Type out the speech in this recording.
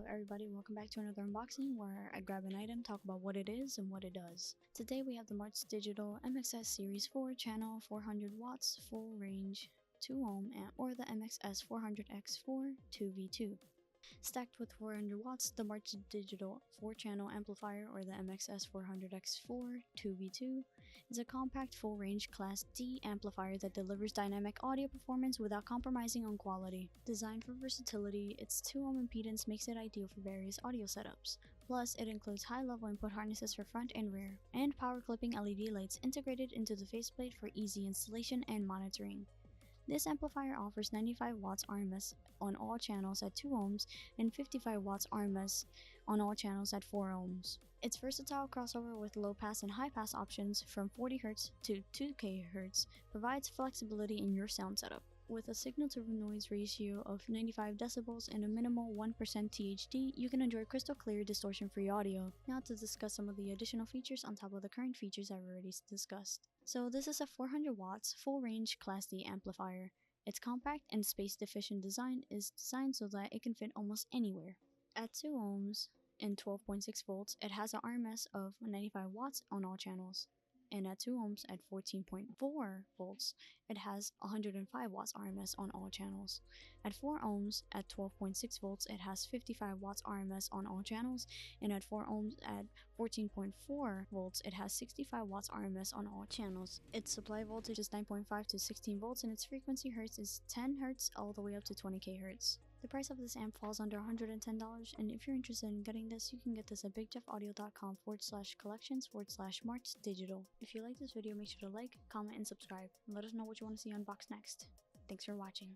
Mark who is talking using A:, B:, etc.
A: everybody, welcome back to another unboxing where I grab an item, talk about what it is and what it does. Today we have the Marts Digital MXS Series 4 channel 400 watts full range 2 ohm or the MXS-400x4-2 V2. Stacked with 400 watts, the Marts Digital 4-channel amplifier or the MXS-400x4-2 V2 is a compact full-range Class D amplifier that delivers dynamic audio performance without compromising on quality. Designed for versatility, its 2 ohm impedance makes it ideal for various audio setups. Plus, it includes high-level input harnesses for front and rear, and power clipping LED lights integrated into the faceplate for easy installation and monitoring. This amplifier offers 95 watts RMS on all channels at 2 ohms and 55 watts RMS on all channels at 4 ohms. Its versatile crossover with low-pass and high-pass options from 40 Hz to 2 kHz provides flexibility in your sound setup. With a signal-to-noise ratio of 95 decibels and a minimal 1% THD, you can enjoy crystal clear, distortion-free audio. Now to discuss some of the additional features on top of the current features I've already discussed. So this is a 400 watts full-range Class D amplifier. Its compact and space-efficient design is designed so that it can fit almost anywhere. At 2 ohms and 12.6 volts, it has an RMS of 95 watts on all channels. And at 2 ohms at 14.4 volts, it has 105 watts RMS on all channels. At 4 ohms at 12.6 volts, it has 55 watts RMS on all channels, and at 4 ohms at 14.4 volts, it has 65 watts RMS on all channels. Its supply voltage is 9.5 to 16 volts, and its frequency hertz is 10 Hz all the way up to 20 kHz. The price of this amp falls under $110, and if you're interested in getting this, you can get this at bigjeffaudio.com/collections/Marts Digital. If you like this video, make sure to like, comment, and subscribe, and let us know what you want to see unboxed next. Thanks for watching.